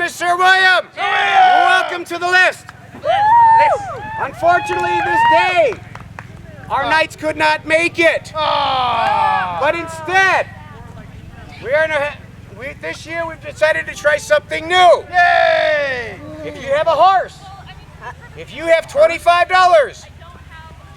is Sir William. Welcome to the list. Unfortunately, this day, our knights could not make it. But instead, this year we've decided to try something new. Yay! If you have a horse, if you have $25,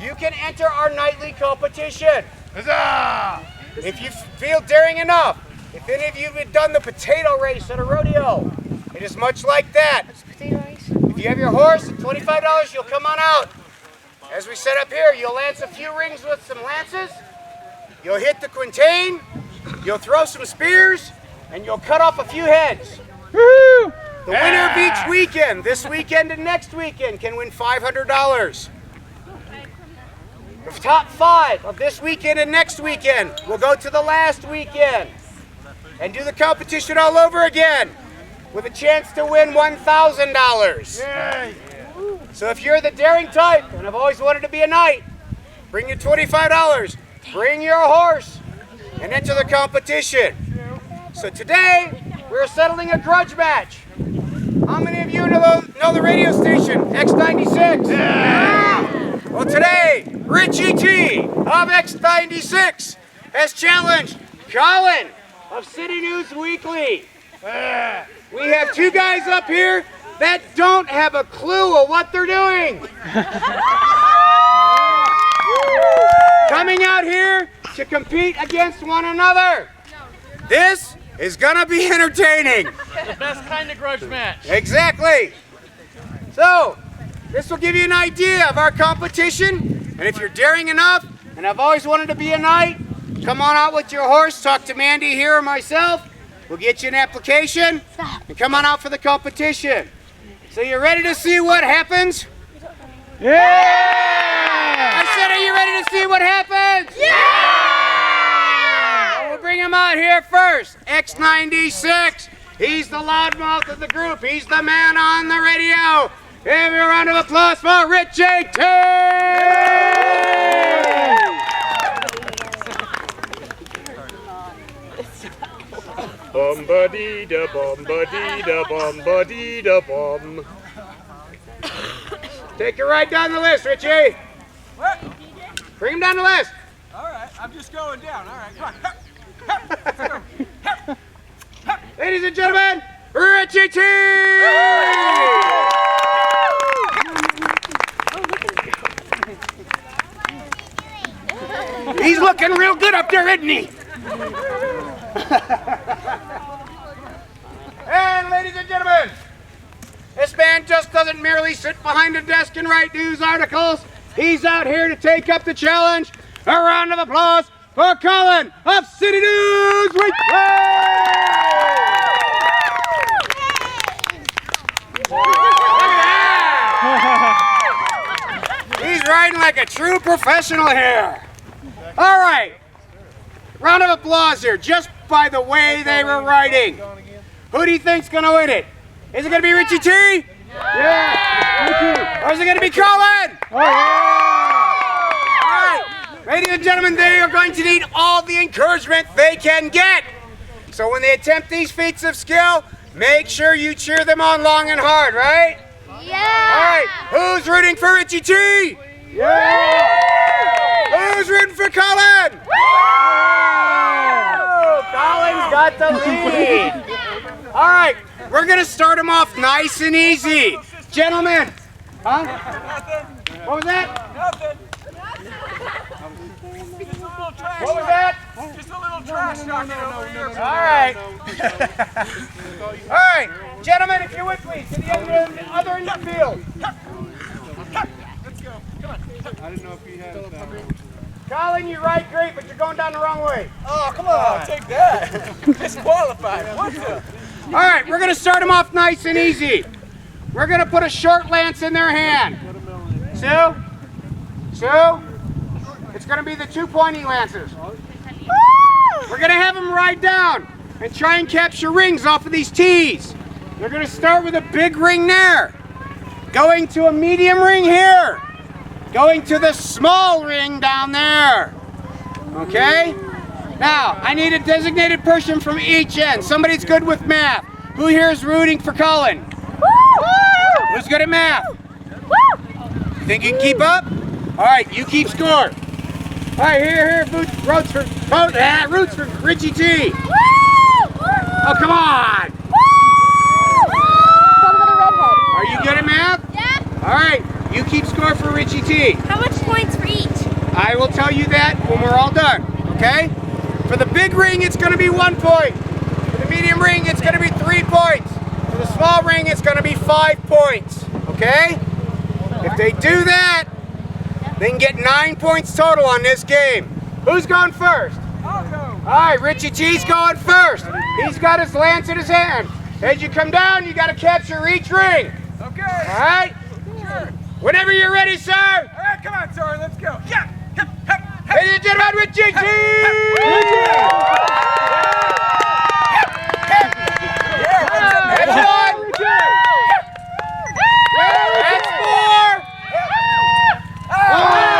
you can enter our nightly competition. Huzzah! If you feel daring enough, if any of you have done the potato race at a rodeo, it is much like that. If you have your horse at $25, you'll come on out. As we set up here, you'll lance a few rings with some lances, you'll hit the quintain, you'll throw some spears, and you'll cut off a few heads. Woo! The winner of each weekend, this weekend and next weekend, can win $500. The top 5 of this weekend and next weekend will go to the last weekend and do the competition all over again with a chance to win $1,000. Yay! So if you're the daring type and have always wanted to be a knight, bring your $25, bring your horse, and enter the competition. So today, we're settling a grudge match. How many of you know the radio station, X96? Yeah! Well, today, Richie T of X96 has challenged Colin of City News Weekly. We have 2 guys up here that don't have a clue of what they're doing. Coming out here to compete against one another. This is gonna be entertaining. The best kind of grudge match. Exactly. So, this will give you an idea of our competition. And if you're daring enough and have always wanted to be a knight, come on out with your horse, talk to Mandy here or myself. We'll get you an application and come on out for the competition. So you ready to see what happens? Yeah! I said, are you ready to see what happens? Yeah! Well, we'll bring him out here first. X96. He's the loudmouth of the group. He's the man on the radio. Give me a round of applause for Richie T! Bum-ba-dee-da-bum-ba-dee-da-bum-ba-dee-da-bum. Take it right down the list, Richie. What? Bring him down the list. All right, I'm just going down. All right, come on. Ladies and gentlemen, Richie T! He's looking real good up there, isn't he? And ladies and gentlemen, this man just doesn't merely sit behind a desk and write news articles. He's out here to take up the challenge. A round of applause for Colin of City News Weekly! He's riding like a true professional here. All right, round of applause here, just by the way they were riding. Who do you think's gonna win it? Is it gonna be Richie T? Yeah. Or is it gonna be Colin? Oh, yeah. All right, ladies and gentlemen, they are going to need all the encouragement they can get. So when they attempt these feats of skill, make sure you cheer them on long and hard, right? Yeah! All right, who's rooting for Richie T? Yeah! Who's rooting for Colin? Oh, Colin's got the lead. All right, we're going to start him off nice and easy. Gentlemen. Huh? What was that? Nothing. Just a little trash. What was that? Just a little trash talking over here. All right. All right, gentlemen, if you're with me, to the other end of the field. Let's go. Come on. I didn't know if you had Colin, you ride great, but you're going down the wrong way. Oh, come on. Take that. Disqualified. What the? All right, we're going to start them off nice and easy. We're going to put a short lance in their hand. Sue? It's going to be the 2 pointy lances. We're going to have them ride down and try and capture rings off of these tees. They're going to start with a big ring there, going to a medium ring here, going to the small ring down there. Okay? Now, I need a designated person from each end. Somebody's good with math. Who here is rooting for Colin? Who's good at math? You think you can keep up? All right, you keep score. All right, here, roots for Richie T. Oh, come on. Are you good at math? Yeah. All right, you keep score for Richie T. How much points for each? I will tell you that when we're all done, okay? For the big ring, it's gonna be 1 point. For the medium ring, it's gonna be 3 points. For the small ring, it's gonna be 5 points, okay? If they do that, they can get 9 points total on this game. Who's going first? I'll go. All right, Richie T's going first. He's got his lance in his hand. As you come down, you gotta capture each ring. Okay. All right? Sure. Whenever you're ready, sir. All right, come on, Sorry, let's go. Yeah. Hep, hep, hep. Ladies and gentlemen, Richie T! That's 1. That's 4. Oh!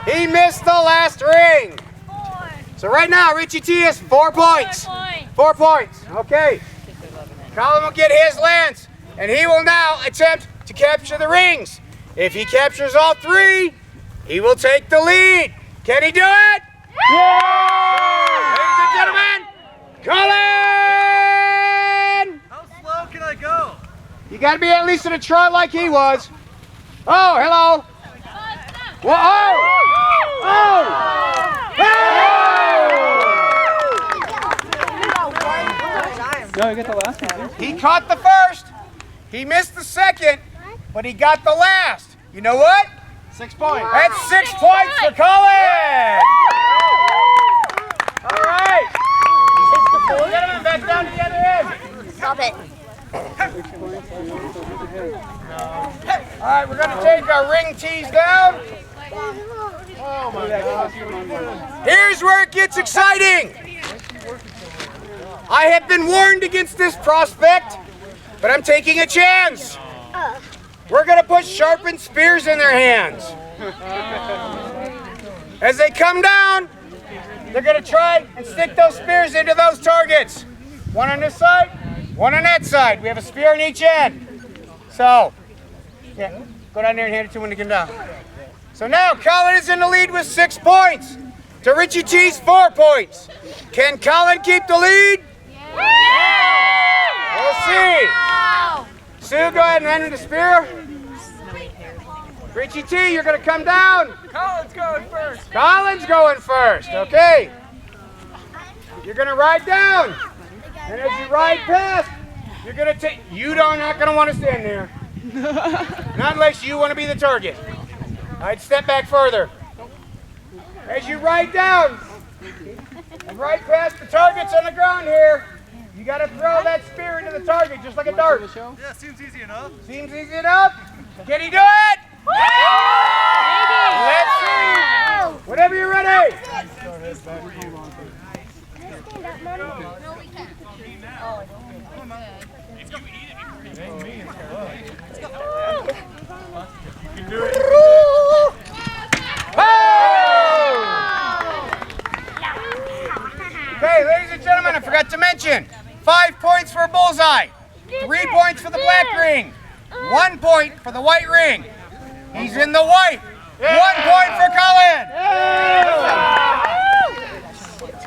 He missed the last ring. So right now, Richie T has 4 points. 4 points. Okay. Colin will get his lance, and he will now attempt to capture the rings. If he captures all 3, he will take the lead. Can he do it? Yeah! Ladies and gentlemen, Colin! How slow can I go? You got to be at least in a trot like he was. Oh, hello. Whoa, oh! Oh! No, I get the last one. He caught the first. He missed the second, but he got the last. You know what? 6 points. That's 6 points for Colin. All right. Gentlemen, back down to the other end. Stop it. All right, we're going to take our ring tees down. Oh my gosh. Here's where it gets exciting. I have been warned against this prospect, but I'm taking a chance. We're going to put sharpened spears in their hands. As they come down, they're going to try and stick those spears into those targets. One on this side, one on that side. We have a spear on each end. So, yeah, go down there and hand it to him when they come down. So now, Colin is in the lead with 6 points to Richie T's 4 points. Can Colin keep the lead? We'll see. Sue, go ahead and hand him the spear. Richie T, you're going to come down. Colin's going first. Colin's going first, okay. You're going to ride down. And as you ride past, you're going to take, not going to want to stand there. Not unless you want to be the target. I'd step back further. As you ride down and ride past the targets on the ground here, you got to throw that spear into the target just like a dart. Yeah, seems easy enough. Seems easy enough? Can he do it? Let's see. Whenever you're ready. Okay, ladies and gentlemen, I forgot to mention, 5 points for a bullseye, 3 points for the black ring, 1 point for the white ring. He's in the white. 1 point for Colin.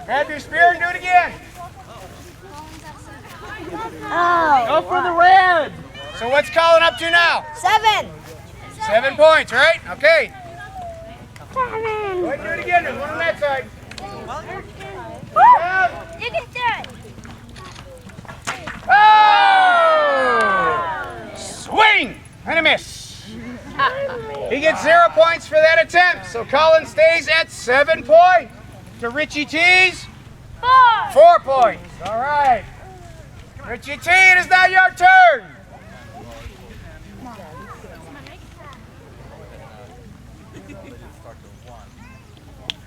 Grab your spear and do it again. Oh. Go for the red. So what's Colin up to now? 7. 7 points, right? Okay. 7. Go ahead and do it again. There's one on that side. You can do it. Oh! Swing and a miss. He gets 0 points for that attempt. So Colin stays at 7 points. To Richie T's 4 points. All right. Richie T, it is now your turn.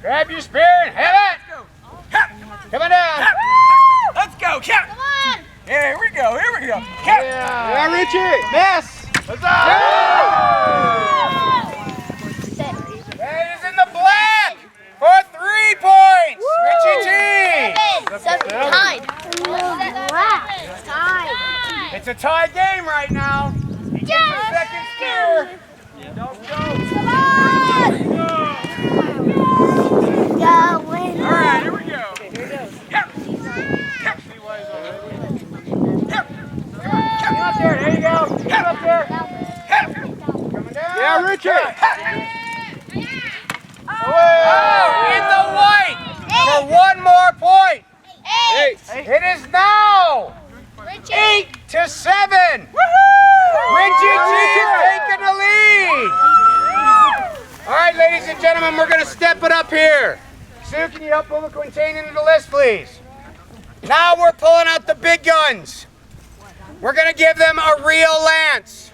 Grab your spear and have it. Come on down. Let's go, count. Come on. Here we go, here we go. Count. Yeah, Richie. Miss. Let's go. That is in the black for 3 points. Richie T. 7. Tied. It's a tie game right now. He gets a second steer. Come on! Go, win. All right, here we go. Get up there. There you go. Get up there. Coming down. Yeah, Richie. Oh, in the white for one more point. It is now 8-7. Richie is taking the lead. All right, ladies and gentlemen, we're going to step it up here. Sue, can you help pull the Quintain into the list, please? Now we're pulling out the big guns. We're going to give them a real lance.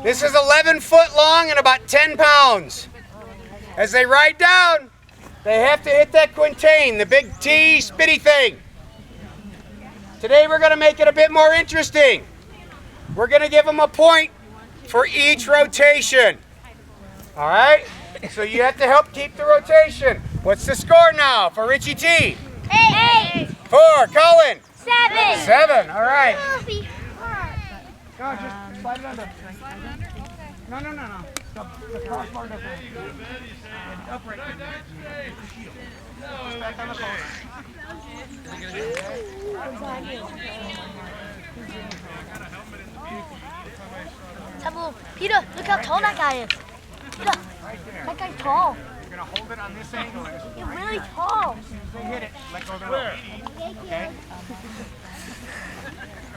This is 11 foot long and about 10 pounds. As they ride down, they have to hit that Quintain, the big T spitty thing. Today we're going to make it a bit more interesting. We're going to give them a point for each rotation. All right? So you have to help keep the rotation. What's the score now for Richie T? 8. 4. Colin? 7. 7. All right. Go, just slide it under. No. The crossbar doesn't. Upright. Just back on the post. Peter, look how tall that guy is. Peter, that guy's tall. You're going to hold it on this angle. He's really tall. As soon as they hit it, let go of the rope. Okay?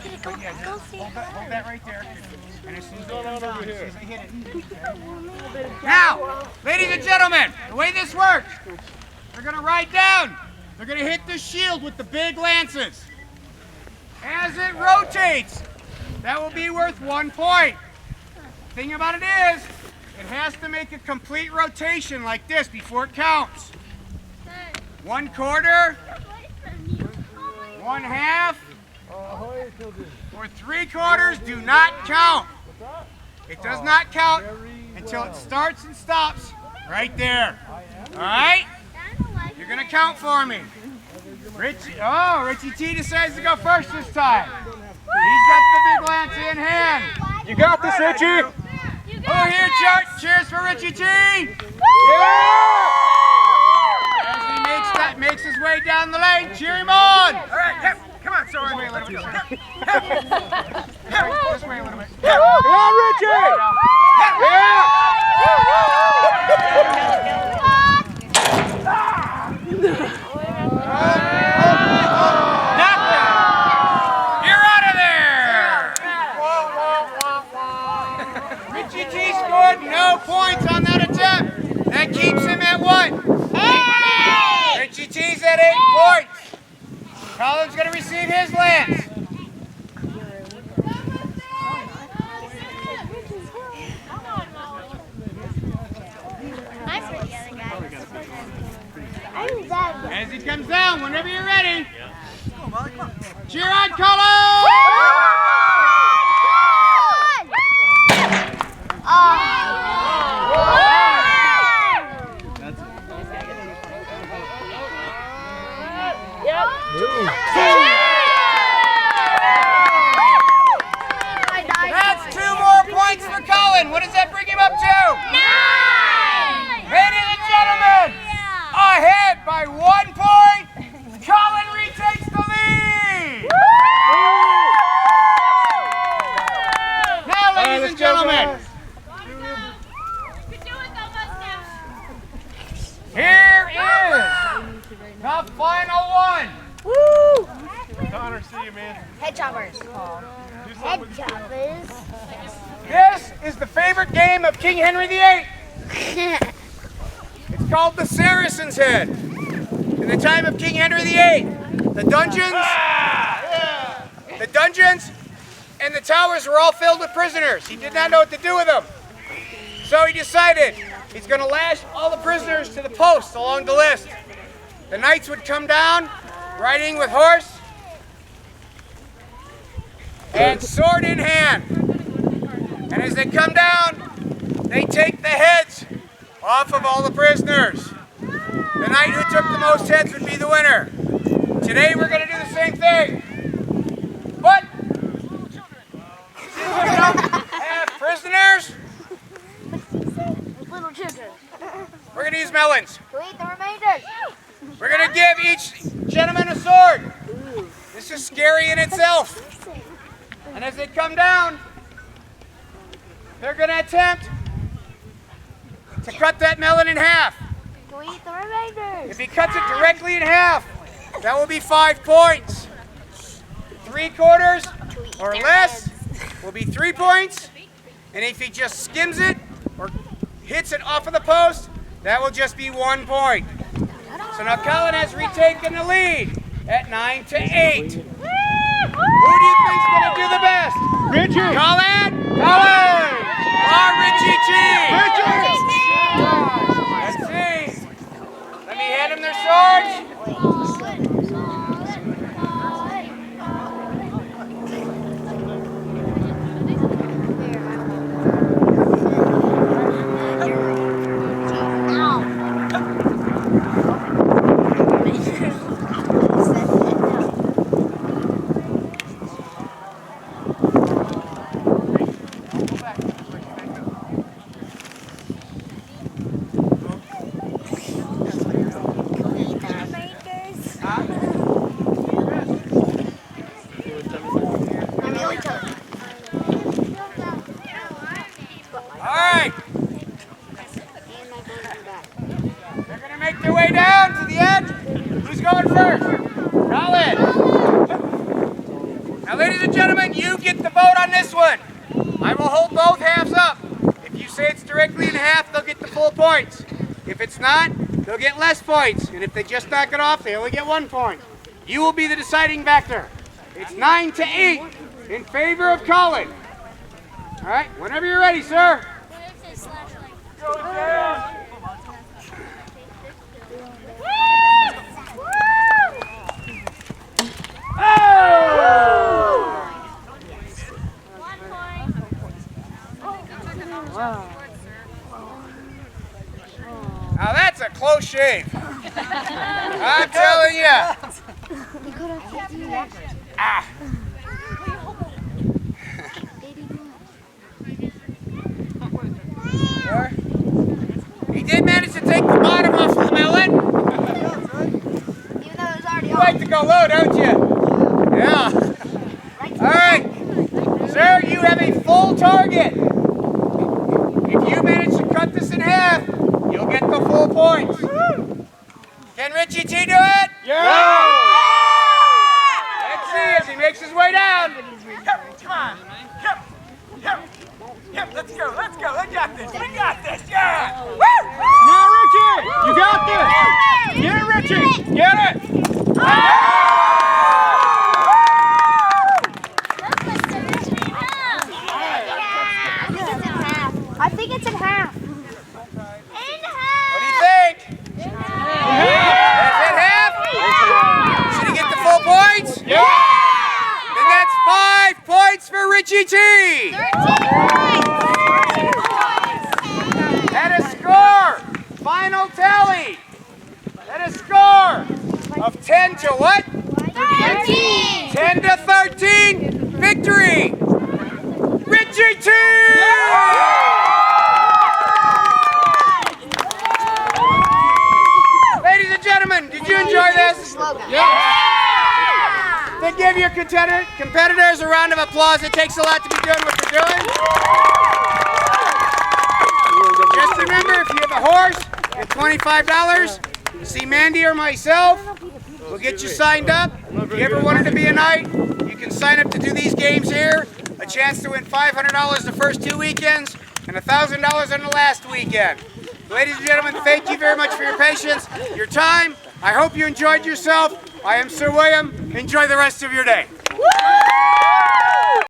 Peter, go see. Hold that right there. And as soon as they hit it. Now, ladies and gentlemen, the way this works, they're going to ride down. They're going to hit the shield with the big lances. As it rotates, that will be worth 1 point. The thing about it is, it has to make a complete rotation like this before it counts. 1/4, 1/2, or 3/4 do not count. It does not count until it starts and stops right there. All right? You're going to count for me. Richie T decides to go first this time. He's got the big lance in hand. You got this, Richie. Oh, here, cheers for Richie T. Yeah! As he makes his way down the lane, cheer him on. All right, come on, sorry. This way a little bit. This way a little bit. Come on, Richie. You're out of there! Richie T scored no points on that attempt. That keeps him at what? 8. Richie T's at 8 points. Colin's going to receive his lance. As he comes down, whenever you're ready. Cheer on, Colin! That's 2 more points for Colin. What does that bring him up to? 9! Ladies and gentlemen, ahead by 1 point, Colin retakes the lead! Now, ladies and gentlemen, here is the final one. Woo! Connor, see you, man. Head choppers. Head choppers. This is the favorite game of King Henry VIII. It's called the Saracen's Head. In the time of King Henry VIII, the dungeons and the towers were all filled with prisoners. He did not know what to do with them. So he decided he's going to lash all the prisoners to the posts along the list. The knights would come down, riding with horse and sword in hand. And as they come down, they take the heads off of all the prisoners. The knight who took the most heads would be the winner. Today we're going to do the same thing. But melons. To eat the remainder. We're going to give each gentleman a sword. This is scary in itself. And as they come down, they're going to attempt to cut that melon in half. To eat the remainder. If he cuts it directly in half, that will be 5 points. 3/4 or less will be 3 points. And if he just skims it or hits it off of the post, that will just be 1 point. So now Colin has retaken the lead at 9-8. Who do you think's going to do the best? Richie! Colin? Colin! Or Richie G? Let's see. Let me hand them their swords. Alright. They're going to make their way down to the end. Who's going first? Colin. Now, ladies and gentlemen, you get the vote on this one. I will hold both halves up. If you say it's directly in half, they'll get the full points. If it's not, they'll get less points. And if they just knock it off, they only get 1 point. You will be the deciding factor. It's 9-8 in favor of Colin. All right, whenever you're ready, sir. Go down. Now that's a close shave. I'm telling you. Ah. He did manage to take the bottom off of the melon. Even though it was already You like to go low, don't you? Yeah. All right. Sir, you have a full target. If you manage to cut this in half, you'll get the full points. Can Richie T do it? Yeah! Let's see as he makes his way down. Come on. Yep, let's go. We got this. Yeah. Woo! Yeah, Richie! You got this! Get it, Richie! Get it! I think it's in half. What do you think? Is it half? Should he get the full points? Yeah! Then that's 5 points for Richie T. At a score, final tally, at a score of 10 to what? 13. 10 to 13, victory, Richie T! Ladies and gentlemen, did you enjoy this? Then give your competitors a round of applause. It takes a lot to be doing what they're doing. Just remember, if you have a horse at $25, see Mandy or myself. We'll get you signed up. If you ever wanted to be a knight, you can sign up to do these games here. A chance to win $500 the first 2 weekends and $1,000 on the last weekend. Ladies and gentlemen, thank you very much for your patience, your time. I hope you enjoyed yourself. I am Sir William. Enjoy the rest of your day.